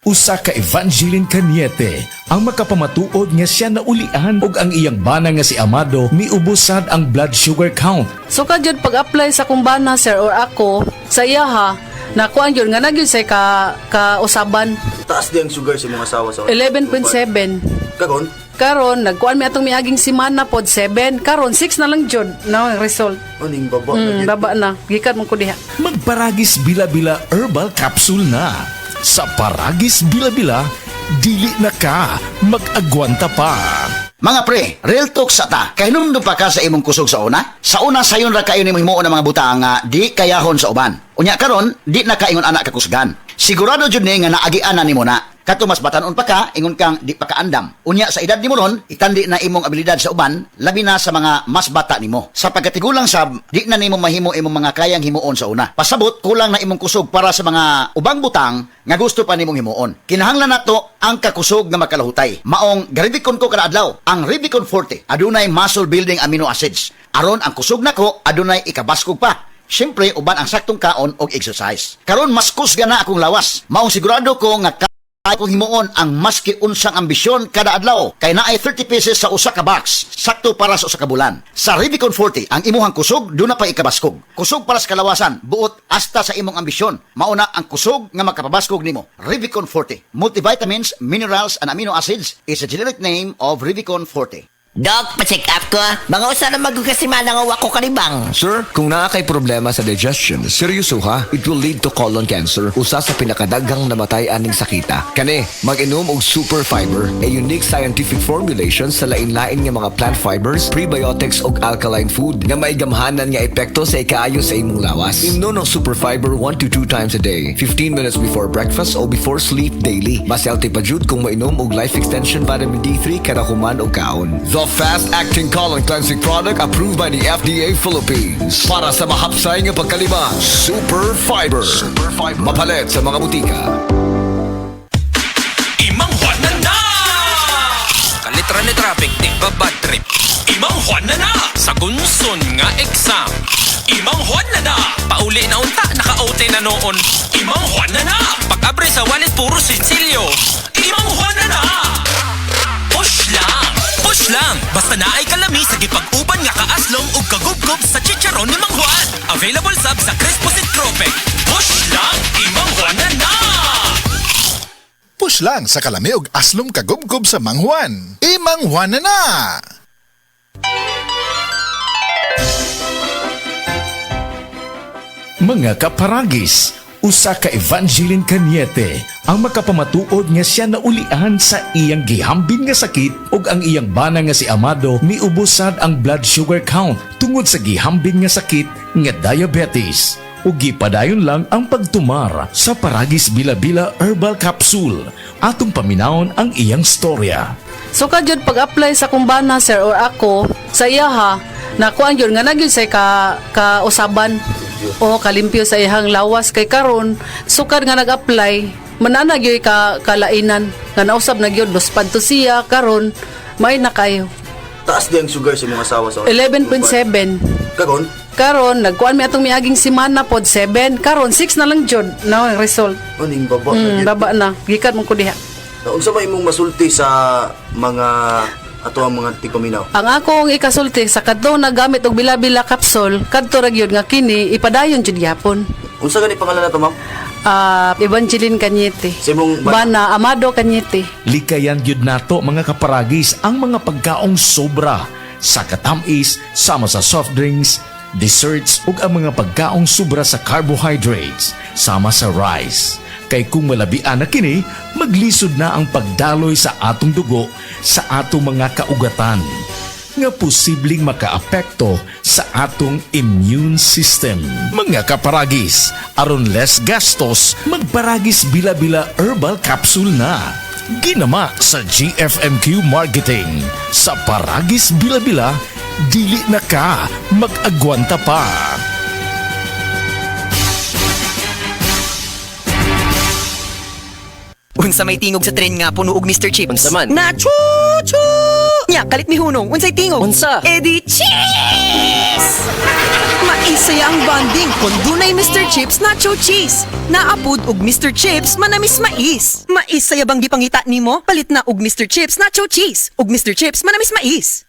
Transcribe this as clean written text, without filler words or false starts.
Usa ka Evangeline Cañete ang makapamatuod nga siya naulian og ang iyang bana nga si Amado miubusad ang blood sugar count. So kadyod pag-apply sa kumbana sir or ako sa iya ha, nakuan yun nga nagyod say ka-usaban. Taas di ang sugar sa mga asawa sa 11.7. Karon? Karon nagkuan mi atong miaging simana pod 7. Karon 6 na lang jud na result. Aning baba na gyud. Baba na. Gikan mo ko diha. Magparagis bila-bila herbal capsule na. Sa Paragis Bila-Bila, dili na ka mag-agwanta pa. Mga pre, real talk sa ta. Kahinumdum pa ka sa imong kusog sa una? Sa una sayon ra kayo nimo himuon ang mga butang nga di kayahon sa uban. Unya karon, di na kaingon anak kakusgan. Sigurado jud ni nga naagian na nimo na. Kato mas batanon pa ka, ingon kang di pa kaandam. Unya sa edad nimo ron, itandi na imong abilidad sa uban, labi na sa mga mas bata nimo. Sa pagkatigulang sab, di na nimo mahimo imong mga kayang himuon sa una. Pasabot, kulang na imong kusog para sa mga ubang butang nga gusto pa nimong himuon. Kinahanglan nato ang kakusog nga makalahutay. Maong garibikon ko kada adlaw, ang Revicon Forte adunay muscle building amino acids. Aron ang kusog nako adunay ikabaskog pa. Siyempre, uban ang saktong kaon og exercise. Karon mas kusga na akong lawas. Maong sigurado ko nga kaya kong himuon ang maski unsang ambisyon kada adlaw. Kay naay 30 pieces sa usa ka box, sakto para sa usa ka bulan. Sa Revicon Forte, ang imuhang kusog duna pa ikabaskog. Kusog para sa kalawasan, buot hasta sa imong ambisyon. Mauna ang kusog nga makapabaskog nimo. Revicon Forte. Multivitamins, minerals, and amino acids is a generic name of Revicon Forte. Dok, pa-check up ko. Mga usa na magkasimana nga wako kalibang. Sir, kung nakakay problema sa digestion, seryoso ha, it will lead to colon cancer, usa sa pinakadaghang namatay aning sakita. Kani, mag-inom og super fiber, a unique scientific formulation sa lain-lain nga mga plant fibers, prebiotics ug alkaline food nga may gamhanan nga epekto sa ikaayo sa imong lawas. Imnon ng super fiber 1 to 2 times a day, 15 minutes before breakfast o before sleep daily. Mas healthy pa jud kung mainom og life extension vitamin D3 kada human og kaon. The fast-acting colon cleansing product approved by the FDA Philippines. Para sa mahapsay nga pagkalima, Super Fiber. Mapalit sa mga butika. Imang Juan na! Kalitra ni traffic, di ba bad trip? Imang Juan na! Sa gunson nga exam. Imang Juan na! Pauli na unta, naka-OT na noon. Imang Juan na! Pag-abre sa wallet, puro sitsilyo. Imang Juan na! Push lang! Push lang! Basta na ay kalami sa gipag-uban nga kaaslong ug kagubgob sa chicharon ni Mang Juan. Available sub sa Crispo Sit Cropec. Push lang! Imang Juan na! Push lang sa kalami og aslom kagubgob sa Mang Juan. Imang Juan na! Mga kaparagis, usa ka Evangeline Cañete ang makapamatuod nga siya naulian sa iyang gihambin nga sakit ug ang iyang bana nga si Amado miubusad ang blood sugar count tungod sa gihambin nga sakit nga diabetes. Ug gipadayon lang ang pagtumar sa Paragis Bila-Bila Herbal Capsule. Atong paminawon ang iyang storya. So kadyod pag-apply sa kumbana sir or ako sa iya ha, nakuan yun nga nagyod say ka-usaban. O kalimpyo sa ihang lawas kay karon sukad nga nag-apply manana gyud kalainan nga nausab na gyud los padto siya karon may na kayo. Taas di ang sugar sa mga asawa sa 11.7. Karon? Karon nagkuan mi atong miaging simana pod 7. Karon 6 na lang jud na result. Aning baba na gyud. Baba na. Gikan mo ko diha. Unsa ba imong masulti sa mga ato ang mga tikominaw? Ang akong ikasulti sa kadto na gamit og bila-bila kapsul kadto ra gyud nga kini ipadayon jud gyapon. Unsa gani pangalan nato, ma'am? Evangeline Cañete. Sa imong Bana Amado Cañete. Likayan gyud nato mga kaparagis ang mga pagkaong sobra sa katamis sama sa soft drinks, desserts ug ang mga pagkaong sobra sa carbohydrates sama sa rice. Kay kung malabian na kini, maglisod na ang pagdaloy sa atong dugo sa atong mga kaugatan nga posibleng makaapekto sa atong immune system. Mga kaparagis, aron less gastos, magparagis Bila-Bila Herbal Capsule na. Ginama sa GFMQ Marketing. Sa Paragis Bila-Bila, dili na ka mag-agwanta pa. Unsa may tingog sa tren nga puno og Mr. Chips? Unsa man? Na chu-chu! Nya, kalit mi hunong, unsay tingog? Unsa? Edi cheese! Maisaya ang bonding kung dunay Mr. Chips Nacho Cheese. Naapod og Mr. Chips manamis mais. Maisaya bang gipangita nimo? Palit na og Mr. Chips Nacho Cheese. Og Mr. Chips manamis mais.